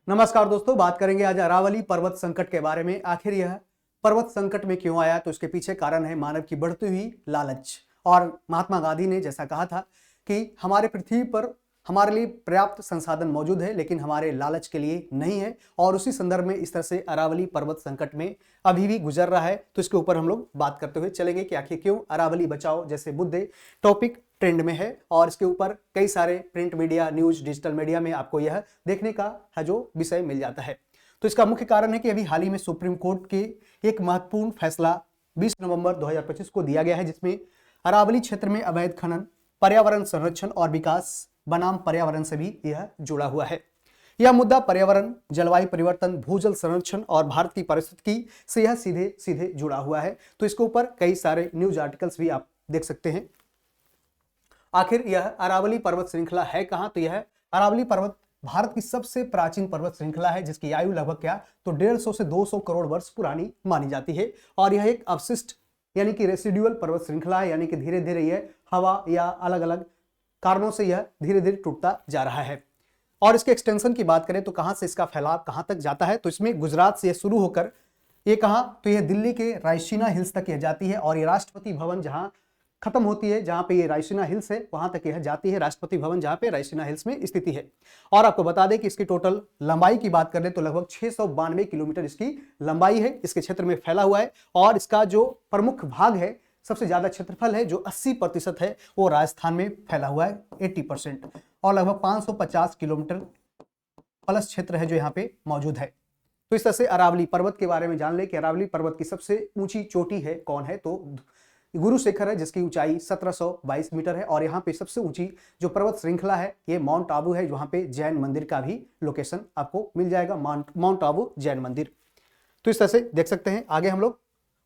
नमस्कार दोस्तों, बात करेंगे आज अरावली पर्वत संकट के बारे में। आखिर यह पर्वत संकट में क्यों आया, तो इसके पीछे कारण है मानव की बढ़ती हुई लालच। और महात्मा गांधी ने जैसा कहा था कि हमारे पृथ्वी पर हमारे लिए पर्याप्त संसाधन मौजूद है, लेकिन हमारे लालच के लिए नहीं है। और उसी संदर्भ में इस तरह से अरावली पर्वत संकट में अभी भी गुजर रहा है। तो इसके ऊपर हम लोग बात करते हुए चलेंगे कि आखिर क्यों अरावली बचाओ जैसे मुद्दे टॉपिक ट्रेंड में है। और इसके ऊपर कई सारे print media, news, digital media में आपको यह देखने का है जो विषय मिल जाता है। तो इसका मुख्य कारण है कि अभी हाल ही में सुप्रीम कोर्ट के एक महत्वपूर्ण फैसला 20 नवंबर 2025 को दिया गया है, जिसमें अरावली क्षेत्र में अवैध खनन, पर्यावरण संरक्षण और विकास बनाम पर्यावरण से भी यह जुड़ा हुआ है। यह मुद्दा पर्यावरण, जलवायु परिवर्तन, भूजल संरक्षण और भारत की परिस्थिति से यह सीधे सीधे जुड़ा हुआ है। तो इसके ऊपर कई सारे न्यूज आर्टिकल्स भी आप देख सकते हैं। आखिर यह अरावली पर्वत श्रृंखला है कहां, तो यह अरावली पर्वत भारत की सबसे प्राचीन पर्वत श्रृंखला है, जिसकी आयु लगभग क्या तो 150 से 200 करोड़ वर्ष पुरानी मानी जाती है। और यह एक अवशिष्ट यानी कि रेसिडुअल पर्वत श्रृंखला है, यानी कि धीरे धीरे यह हवा या अलग अलग कारणों से यह धीरे धीरे टूटता जा रहा है। और इसके एक्सटेंशन की बात करें तो कहां से इसका फैलाव कहां तक जाता है, तो इसमें गुजरात से यह शुरू होकर ये कहां तो यह दिल्ली के रायसीना हिल्स तक यह जाती है। और ये राष्ट्रपति भवन जहां खत्म होती है, जहां पे ये रायसीना हिल्स है, वहां तक यह जाती है। राष्ट्रपति भवन जहां पे रायसीना हिल्स में स्थिति है। और आपको बता दें कि इसकी टोटल लंबाई की बात करें तो लगभग 692 किलोमीटर इसकी लंबाई है, इसके क्षेत्र में फैला हुआ है। और इसका जो प्रमुख भाग है, सबसे ज्यादा क्षेत्रफल है जो 80% है, वो राजस्थान में फैला हुआ है 80%। और लगभग 550 किलोमीटर प्लस क्षेत्र है जो यहाँ पे मौजूद है। तो इस तरह से अरावली पर्वत के बारे में जान ले कि अरावली पर्वत की सबसे ऊंची चोटी है कौन है, तो गुरु शिखर है, जिसकी ऊंचाई 1722 मीटर है। और यहाँ पे सबसे ऊंची जो पर्वत श्रृंखला है ये माउंट आबू है, वहां पे जैन मंदिर का भी लोकेशन आपको मिल जाएगा, माउंट आबू जैन मंदिर। तो इस तरह से देख सकते हैं। आगे हम लोग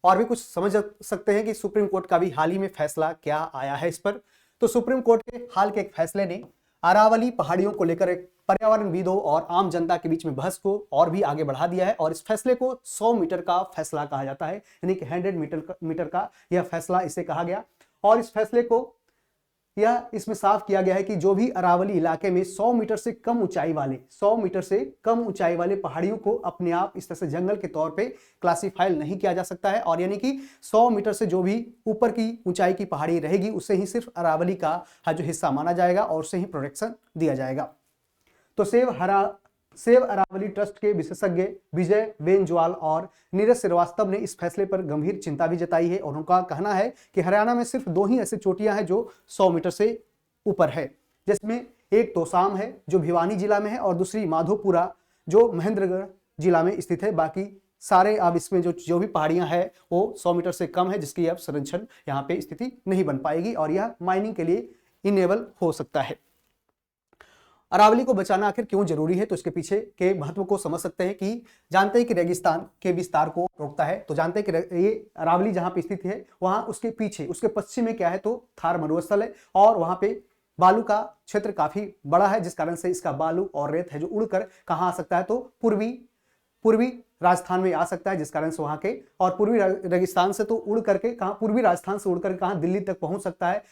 और भी कुछ समझ सकते हैं कि सुप्रीम कोर्ट का भी हाल ही में फैसला क्या आया है इस पर। तो सुप्रीम कोर्ट के हाल के एक फैसले ने अरावली पहाड़ियों को लेकर एक पर्यावरणविदों और आम जनता के बीच में बहस को और भी आगे बढ़ा दिया है। और इस फैसले को 100 मीटर का फैसला कहा जाता है, यानी कि 100 मीटर का यह फैसला इसे कहा गया। और इस फैसले को यह इसमें साफ किया गया है कि जो भी अरावली इलाके में 100 मीटर से कम ऊंचाई वाले पहाड़ियों को अपने आप इस तरह से जंगल के तौर पे क्लासिफाई नहीं किया जा सकता है। और यानी कि 100 मीटर से जो भी ऊपर की ऊंचाई की पहाड़ी रहेगी, उससे ही सिर्फ अरावली का जो हिस्सा माना जाएगा और उससे ही प्रोटेक्शन दिया जाएगा। तो सेव अरावली ट्रस्ट के विशेषज्ञ विजय बेंजवाल और नीरज श्रीवास्तव ने इस फैसले पर गंभीर चिंता भी जताई है। और उनका कहना है कि हरियाणा में सिर्फ 2 ही ऐसी चोटियां हैं जो 100 मीटर से ऊपर है, जिसमें एक तोसाम है जो भिवानी जिला में है और दूसरी माधोपुरा जो महेंद्रगढ़ जिला में स्थित है। बाकी सारे अब इसमें जो भी पहाड़ियां हैं वो 100 मीटर से कम है, जिसकी अब संरक्षण यहाँ पे स्थिति नहीं बन पाएगी और यह माइनिंग के लिए इनेबल हो सकता है। अरावली को बचाना आखिर क्यों जरूरी है, तो इसके पीछे के महत्व को समझ सकते हैं कि जानते हैं कि रेगिस्तान के विस्तार को रोकता है। तो जानते हैं कि ये अरावली जहां पे स्थित है, वहां उसके पीछे उसके पश्चिम में क्या है तो थार मरुस्थल है। और वहां पे बालू का क्षेत्र काफी बड़ा है, जिस कारण से इसका बालू और रेत है जो उड़कर कहाँ आ सकता है तो पूर्वी राजस्थान में आ सकता है, जिस कारण से वहां के और पूर्वी रेगिस्तान से तो उड़ करके कहाँ पूर्वी राजस्थान से उड़ करके कहाँ दिल्ली तक पहुंच सकता है,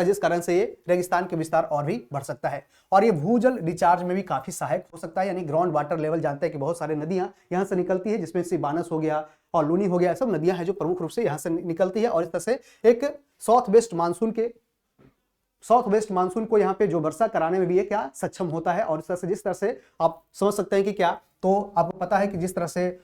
जिस कारण से ये रेगिस्तान के विस्तार और भी बढ़ सकता है। और ये भूजल रिचार्ज में भी काफी सहायक हो सकता है, यानी ग्राउंड वाटर लेवल जानते हैं कि बहुत सारे नदियां यहां से निकलती है, जिसमें से बानस हो गया और लूनी हो गया, सब नदियां हैं जो प्रमुख रूप से यहां से निकलती है। और इस तरह से एक साउथ वेस्ट मानसून को यहाँ पे जो वर्षा कराने में भी ये क्या सक्षम होता है। और इस तरह से जिस तरह से आप समझ सकते हैं कि क्या तो आपको पता है कि जिस तरह से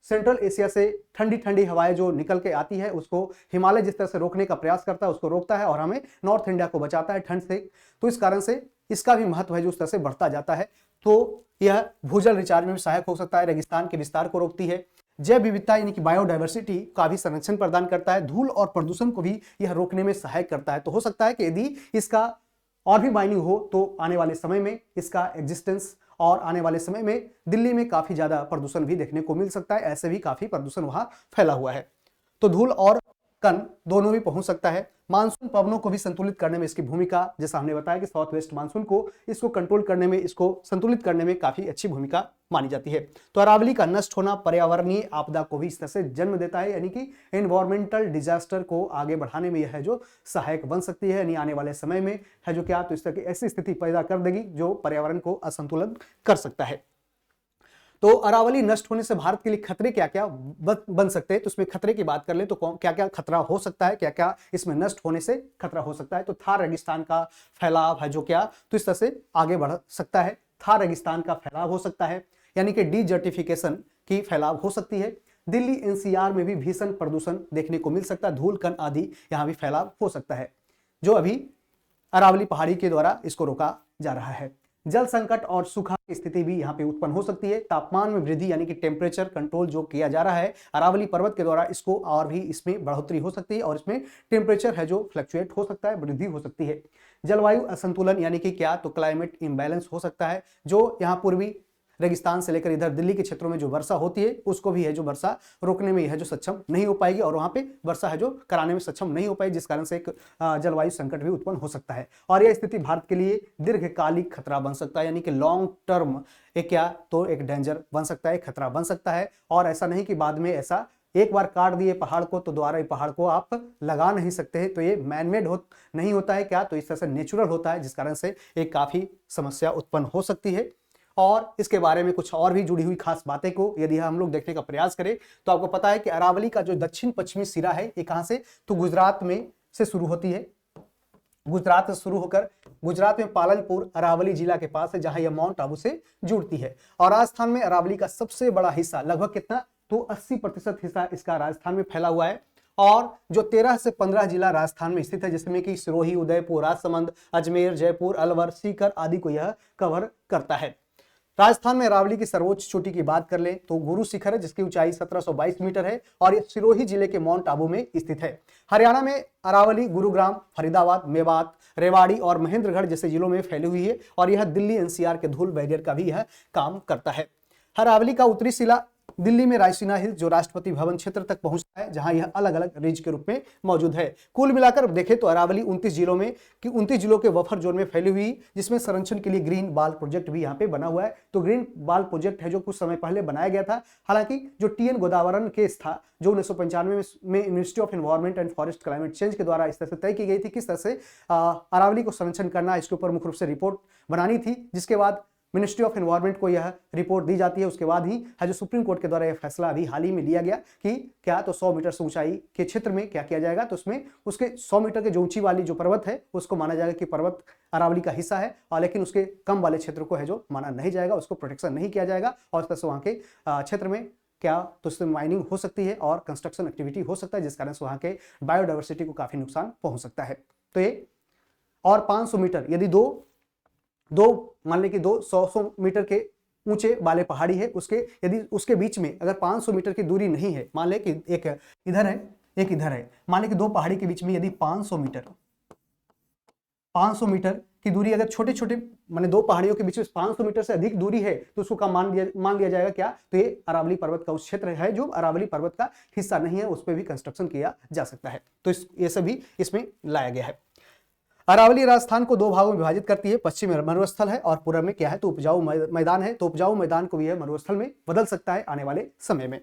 सेंट्रल एशिया से ठंडी ठंडी हवाएं जो निकल के आती है, उसको हिमालय जिस तरह से रोकने का प्रयास करता है, उसको रोकता है और हमें नॉर्थ इंडिया को बचाता है ठंड से। तो इस कारण से इसका भी महत्व है जो उस तरह से बढ़ता जाता है। तो यह भूजल रिचार्ज में भी सहायक हो सकता है, रेगिस्तान के विस्तार को रोकती है, जैव विविधता यानी कि बायोडायवर्सिटी का भी संरक्षण प्रदान करता है, धूल और प्रदूषण को भी यह रोकने में सहायक करता है। तो हो सकता है कि यदि इसका और भी मायने हो तो आने वाले समय में इसका एग्जिस्टेंस और आने वाले समय में दिल्ली में काफी ज्यादा प्रदूषण भी देखने को मिल सकता है। ऐसे भी काफी प्रदूषण वहां फैला हुआ है। तो धूल और कन दोनों भी पहुंच सकता है। मानसून पवनों को भी संतुलित करने में इसकी भूमिका, जैसा हमने बताया कि साउथ वेस्ट मानसून को इसको कंट्रोल करने में, इसको संतुलित करने में काफी अच्छी भूमिका मानी जाती है। तो अरावली का नष्ट होना पर्यावरणीय आपदा को भी इस तरह से जन्म देता है, यानी कि एनवायरमेंटल डिजास्टर को आगे बढ़ाने में यह है जो सहायक बन सकती है, यानी आने वाले समय में है जो क्या, तो इस तरह की ऐसी स्थिति पैदा कर देगी जो पर्यावरण को असंतुलन कर सकता है। तो अरावली नष्ट होने से भारत के लिए खतरे क्या क्या बन सकते हैं, तो उसमें खतरे की बात कर ले तो क्या क्या खतरा हो सकता है, क्या क्या इसमें नष्ट होने से खतरा हो सकता है। तो थार रेगिस्तान का फैलाव है जो क्या, तो इस तरह से आगे बढ़ सकता है। थार रेगिस्तान का फैलाव हो सकता है, यानी कि डिजर्टिफिकेशन की फैलाव हो सकती है। दिल्ली एनसीआर में भी भीषण प्रदूषण देखने को मिल सकता है, धूल कण आदि यहाँ भी फैलाव हो सकता है, जो अभी अरावली पहाड़ी के द्वारा इसको रोका जा रहा है। जल संकट और सूखा की स्थिति भी यहाँ पे उत्पन्न हो सकती है। तापमान में वृद्धि यानी कि टेम्परेचर कंट्रोल जो किया जा रहा है अरावली पर्वत के द्वारा, इसको और भी इसमें बढ़ोतरी हो सकती है और इसमें टेम्परेचर है जो फ्लक्चुएट हो सकता है, वृद्धि हो सकती है। जलवायु असंतुलन यानी कि क्या, तो क्लाइमेट इम्बैलेंस हो सकता है, जो यहाँ पूर्वी रेगिस्तान से लेकर इधर दिल्ली के क्षेत्रों में जो वर्षा होती है उसको भी है जो वर्षा रोकने में है जो सक्षम नहीं हो पाएगी, और वहां पे वर्षा है जो कराने में सक्षम नहीं हो पाएगी, जिस कारण से एक जलवायु संकट भी उत्पन्न हो सकता है। और यह स्थिति भारत के लिए दीर्घकालिक खतरा बन सकता है, यानी कि लॉन्ग टर्म एक क्या, तो एक डेंजर बन सकता है, खतरा बन सकता है। और ऐसा नहीं कि बाद में ऐसा एक बार काट दिए पहाड़ को तो दोबारा ये पहाड़ को आप लगा नहीं सकते हैं, तो ये मैनमेड नहीं होता है क्या, तो इस तरह से नेचुरल होता है, जिस कारण से एक काफी समस्या उत्पन्न हो सकती है। और इसके बारे में कुछ और भी जुड़ी हुई खास बातें को यदि हम लोग देखने का प्रयास करें तो आपको पता है कि अरावली का जो दक्षिण पश्चिमी सिरा है ये कहां से, तो गुजरात में से शुरू होती है। गुजरात से शुरू होकर गुजरात में पालनपुर अरावली जिला के पास है, जहां यह माउंट आबू से जुड़ती है। और राजस्थान में अरावली का सबसे बड़ा हिस्सा, लगभग कितना, तो 80% हिस्सा इसका राजस्थान में फैला हुआ है। और जो 13 से 15 जिला राजस्थान में स्थित है, जिसमें कि सिरोही, उदयपुर, राजसमंद, अजमेर, जयपुर, अलवर, सीकर आदि को यह कवर करता है। राजस्थान में अरावली की सर्वोच्च चोटी की बात कर लें तो गुरु शिखर है, जिसकी ऊंचाई 1722 मीटर है और यह सिरोही जिले के माउंट आबू में स्थित है। हरियाणा में अरावली गुरुग्राम, फरीदाबाद, मेवात, रेवाड़ी और महेंद्रगढ़ जैसे जिलों में फैली हुई है और यह दिल्ली एनसीआर के धूल बैरियर का भी यह काम करता है। अरावली का उत्तरी सिला दिल्ली में रायसीना हिल्स जो राष्ट्रपति भवन क्षेत्र तक पहुंचता है, जहां यह अलग अलग रेंज के रूप में मौजूद है। कुल मिलाकर देखें तो अरावली 29 जिलों में कि 29 जिलों के बफर जोन में फैली हुई, जिसमें संरक्षण के लिए ग्रीन बाल प्रोजेक्ट भी यहाँ पे बना हुआ है। तो ग्रीन बाल प्रोजेक्ट है जो कुछ समय पहले बनाया गया था, हालांकि जो TN गोदावरन केस था जो 1995 में ministry of environment and forest climate change के द्वारा इस तरह से तय की गई थी किस तरह से अरावली को संरक्षण करना, इसके ऊपर मुख्य रूप से रिपोर्ट बनानी थी, जिसके बाद मिनिस्ट्री ऑफ एनवायरमेंट को यह रिपोर्ट दी जाती है। उसके बाद ही है जो सुप्रीम कोर्ट के द्वारा यह फैसला अभी हाल ही में लिया गया कि क्या, तो 100 मीटर से ऊंचाई के क्षेत्र में क्या किया जाएगा, तो उसमें उसके 100 मीटर के जो ऊंची वाली जो पर्वत है उसको माना जाएगा कि पर्वत अरावली का हिस्सा है, और लेकिन उसके कम वाले क्षेत्र को है जो माना नहीं जाएगा, उसको प्रोटेक्शन नहीं किया जाएगा। और इस तरह से वहाँ के क्षेत्र में क्या, तो उससे माइनिंग हो सकती है और कंस्ट्रक्शन एक्टिविटी हो सकता है, जिस कारण से वहाँ के बायोडाइवर्सिटी को काफी नुकसान पहुंच सकता है। तो ये और 500 मीटर यदि दो मान लें कि 200 मीटर के ऊंचे वाले पहाड़ी है, उसके यदि उसके बीच में अगर 500 मीटर की दूरी नहीं है, मान लें कि एक इधर है एक इधर है, मान लें कि दो पहाड़ी के बीच में यदि 500 मीटर की दूरी अगर छोटे छोटे माने दो पहाड़ियों के बीच में 500 मीटर से अधिक दूरी है तो उसको मान लिया जाएगा क्या, तो ये अरावली पर्वत का उस क्षेत्र है जो अरावली पर्वत का हिस्सा नहीं है, उस पर भी कंस्ट्रक्शन किया जा सकता है। तो ये सभी इसमें लाया गया है। अरावली राजस्थान को दो भागों में विभाजित करती है, पश्चिम में मरुस्थल है और पूर्व में क्या है, तो उपजाऊ मैदान है। तो उपजाऊ मैदान को भी यह मरुस्थल में बदल सकता है आने वाले समय में।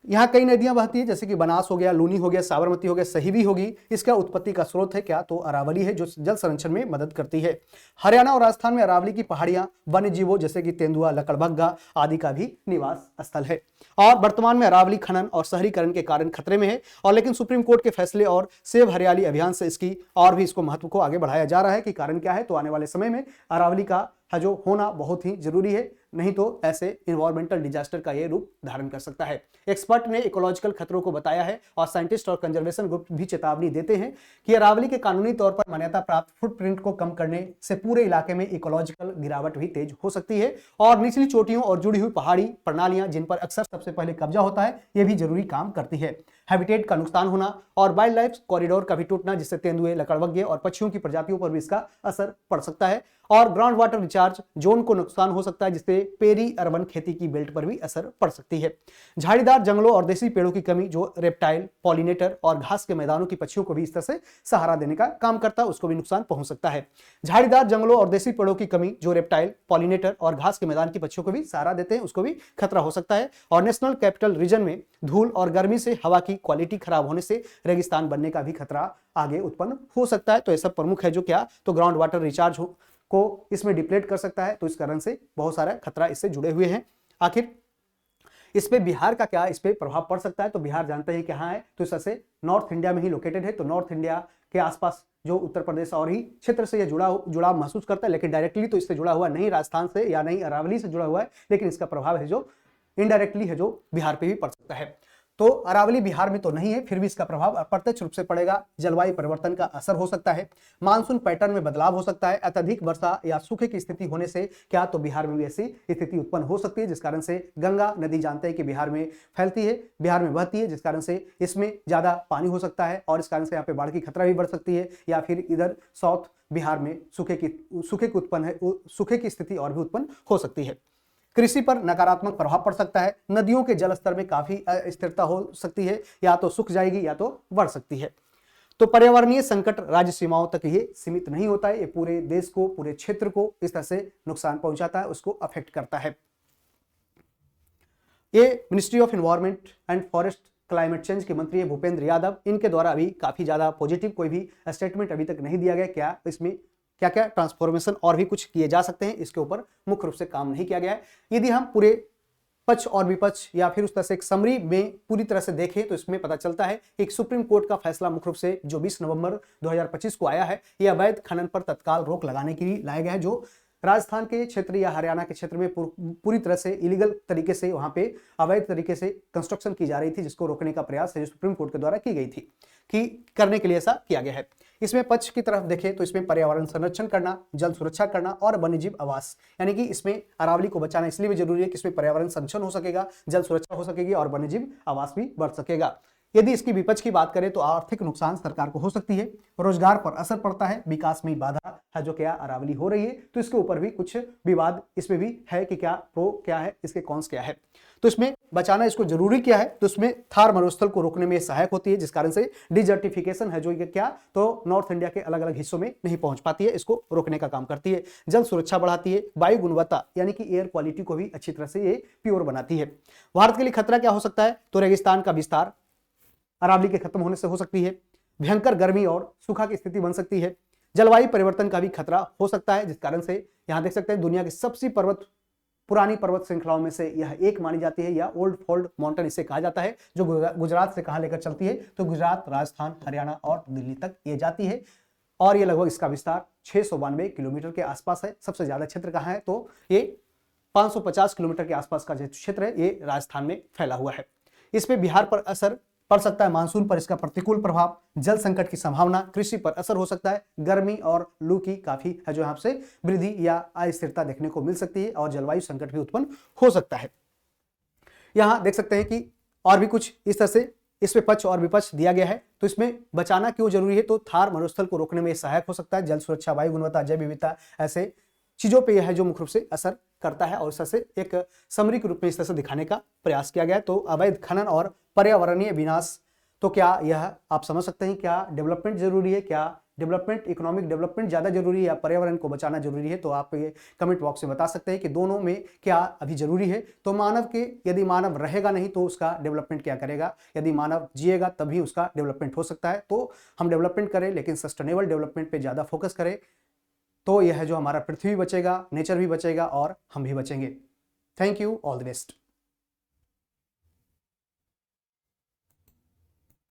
यहाँ कई नदियां बहती है, जैसे कि बनास हो गया, लूनी हो गया, साबरमती हो गया, सहीवी होगी। इसका उत्पत्ति का स्रोत है क्या, तो अरावली है जो जल संरक्षण में मदद करती है। हरियाणा और राजस्थान में अरावली की पहाड़ियां वन्य जीवों जैसे कि तेंदुआ, लकड़बग्गा आदि का भी निवास स्थल है। और वर्तमान में अरावली खनन और शहरीकरण के कारण खतरे में है, और लेकिन सुप्रीम कोर्ट के फैसले और सेव हरियाली अभियान से इसकी और भी इसको महत्व को आगे बढ़ाया जा रहा है कि कारण क्या है, तो आने वाले समय में अरावली का जो होना बहुत ही जरूरी है, नहीं तो ऐसे इन्वायरमेंटल डिजास्टर का ये रूप धारण कर सकता है। एक्सपर्ट ने इकोलॉजिकल खतरों को बताया है और साइंटिस्ट और कंजर्वेशन ग्रुप भी चेतावनी देते हैं कि अरावली के कानूनी तौर पर मान्यता प्राप्त फुटप्रिंट को कम करने से पूरे इलाके में इकोलॉजिकल गिरावट भी तेज हो सकती है, और निचली चोटियों और जुड़ी हुई पहाड़ी प्रणालियां जिन पर अक्सर सबसे पहले कब्जा होता है, ये भी जरूरी काम करती है। हैबिटेट का नुकसान होना और वाइल्ड लाइफ कॉरिडोर का भी टूटना, जिससे तेंदुए, लकड़बग्घे और पक्षियों की प्रजातियों पर भी इसका असर पड़ सकता है। और ग्राउंड वाटर रिचार्ज जोन को नुकसान हो सकता है, जिससे पेरी अर्बन खेती की बेल्ट पर भी असर पड़ सकती है। झाड़ीदार जंगलों और देसी पेड़ों की कमी जो रेप्टाइल, पॉलिनेटर और घास के मैदानों की पक्षियों को भी इस तरह से सहारा देने का काम करता है, उसको भी नुकसान पहुंच सकता है। झाड़ीदार जंगलों और देसी पेड़ों की कमी जो रेप्टाइल, पॉलिनेटर और घास के मैदान की पक्षियों को भी सहारा देते हैं, उसको भी खतरा हो सकता है। और नेशनल कैपिटल रीजन में धूल और गर्मी से हवा की क्वालिटी खराब होने से रेगिस्तान बनने का भी खतरा आगे उत्पन्न हो सकता है। तो ये सब प्रमुख है जो क्या तो ग्राउंड वाटर रिचार्ज को इसमें डिप्लेट कर सकता है, तो इस कारण से बहुत सारा खतरा इससे जुड़े हुए हैं। आखिर इस पे बिहार का क्या इस पे प्रभाव पड़ सकता है, तो बिहार जानते हैं कहाँ है, तो इस तरह से नॉर्थ इंडिया में ही लोकेटेड है। तो नॉर्थ इंडिया के आसपास जो उत्तर प्रदेश और ही क्षेत्र से यह जुड़ाव महसूस करता है, लेकिन डायरेक्टली तो इससे जुड़ा हुआ नहीं राजस्थान से या नहीं अरावली से जुड़ा हुआ है, लेकिन इसका प्रभाव है जो इनडायरेक्टली है जो बिहार पे भी पड़ सकता है। तो अरावली बिहार में तो नहीं है, फिर भी इसका प्रभाव अप्रत्यक्ष रूप से पड़ेगा। जलवायु परिवर्तन का असर हो सकता है, मानसून पैटर्न में बदलाव हो सकता है, अत्यधिक वर्षा या सूखे की स्थिति होने से क्या तो बिहार में भी ऐसी स्थिति उत्पन्न हो सकती है, जिस कारण से गंगा नदी जानते हैं कि बिहार में फैलती है, बिहार में बहती है, जिस कारण से इसमें ज्यादा पानी हो सकता है और इस कारण से यहाँ पे बाढ़ की खतरा भी बढ़ सकती है। या फिर इधर साउथ बिहार में सूखे की स्थिति और भी उत्पन्न हो सकती है। कृषि पर नकारात्मक प्रभाव पड़ सकता है, नदियों के जल स्तर में काफी अस्थिरता हो सकती है, या तो सूख जाएगी या तो बढ़ सकती है। तो पर्यावरणीय संकट राज्य सीमाओं तक ये सीमित नहीं होता है, ये पूरे देश को, पूरे क्षेत्र को इस तरह से नुकसान पहुंचाता है, उसको अफेक्ट करता है। ये ministry of environment and forest climate change के मंत्री भूपेंद्र यादव, इनके द्वारा अभी काफी ज्यादा पॉजिटिव कोई भी स्टेटमेंट अभी तक नहीं दिया गया। क्या इसमें क्या क्या ट्रांसफॉर्मेशन और भी कुछ किए जा सकते हैं, इसके ऊपर मुख्य रूप से काम नहीं किया गया है। यदि हम पूरे पक्ष और विपक्ष या फिर उस तरह से एक समरी में पूरी तरह से देखें तो इसमें पता चलता है कि एक सुप्रीम कोर्ट का फैसला मुख्य रूप से जो 20 नवंबर 2025 को आया है, यह अवैध खनन पर तत्काल रोक लगाने के लिए लाया गया है। जो राजस्थान के क्षेत्र या हरियाणा के क्षेत्र में पूरी तरह से इलीगल तरीके से वहां पे अवैध तरीके से कंस्ट्रक्शन की जा रही थी, जिसको रोकने का प्रयास है सुप्रीम कोर्ट के द्वारा की गई थी कि करने के लिए ऐसा किया गया है। इसमें पक्ष की तरफ देखें तो इसमें पर्यावरण संरक्षण करना, जल सुरक्षा करना और वन्यजीव आवास, यानी कि इसमें अरावली को बचाना इसलिए भी जरूरी है कि इसमें पर्यावरण संरक्षण हो सकेगा, जल सुरक्षा हो सकेगी और वन्यजीव आवास भी बढ़ सकेगा। यदि इसकी विपक्ष की बात करें तो आर्थिक नुकसान सरकार को हो सकती है, रोजगार पर असर पड़ता है, विकास में बाधा है जो क्या अरावली हो रही है, तो इसके ऊपर भी कुछ विवाद इसमें भी है कि क्या प्रो क्या है, इसके कॉन्स क्या है। तो इसमें बचाना इसको जरूरी क्या है, तो इसमें थार मरुस्थल को रोकने में सहायक होती है, जिस कारण से डिजर्टिफिकेशन है जो क्या तो नॉर्थ इंडिया के अलग अलग हिस्सों में नहीं पहुंच पाती है, इसको रोकने का काम करती है। जल सुरक्षा बढ़ाती है, वायु गुणवत्ता यानी कि एयर क्वालिटी को भी अच्छी तरह से ये प्योर बनाती है। भारत के लिए खतरा क्या हो सकता है, तो रेगिस्तान का विस्तार अरावली के खत्म होने से हो सकती है, भयंकर गर्मी और सूखा की स्थिति बन सकती है, जलवायु परिवर्तन का भी खतरा हो सकता है, जिस कारण से यहां देख सकते हैं दुनिया की सबसे पुरानी पर्वत श्रृंखलाओं में से यह एक मानी जाती है, या ओल्ड फोल्ड माउंटेन इसे कहा जाता है, जो गुजरात से कहां लेकर चलती है, तो गुजरात, राजस्थान, हरियाणा और दिल्ली तक ये जाती है। और ये लगभग इसका विस्तार 692 किलोमीटर के आसपास है। सबसे ज्यादा क्षेत्र कहां है, तो ये 550 किलोमीटर के आसपास का जो क्षेत्र है ये राजस्थान में फैला हुआ है। इसमें बिहार पर असर पड़ सकता है, मानसून पर इसका प्रतिकूल प्रभाव, जल संकट की संभावना, कृषि पर असर हो सकता है, गर्मी और लू की काफी है जो यहाँ से वृद्धि या अस्थिरता देखने को मिल सकती है और जलवायु संकट भी उत्पन्न हो सकता है। यहाँ देख सकते हैं कि और भी कुछ इस तरह से इसमें पक्ष और विपक्ष दिया गया है। तो इसमें बचाना क्यों जरूरी है, तो थार मरुस्थल को रोकने में सहायक हो सकता है, जल सुरक्षा, वायु गुणवत्ता, जैव विविधता, ऐसे चीजों पे यह है जो मुख्य रूप से असर करता है और इस तरह से एक समरी के रूप में इस तरह से दिखाने का प्रयास किया गया है। तो अवैध खनन और पर्यावरणीय विनाश, तो क्या यह आप समझ सकते हैं क्या डेवलपमेंट जरूरी है, क्या डेवलपमेंट, इकोनॉमिक डेवलपमेंट ज्यादा जरूरी है या पर्यावरण को बचाना जरूरी है, तो आप ये कमेंट बॉक्स में बता सकते हैं कि दोनों में क्या अभी जरूरी है। तो मानव के यदि मानव रहेगा नहीं तो उसका डेवलपमेंट क्या करेगा, यदि मानव जिएगा तभी उसका डेवलपमेंट हो सकता है। तो हम डेवलपमेंट करें लेकिन सस्टेनेबल डेवलपमेंट पे ज्यादा फोकस करें, तो यह है जो हमारा पृथ्वी बचेगा, नेचर भी बचेगा और हम भी बचेंगे। Thank you, all the best.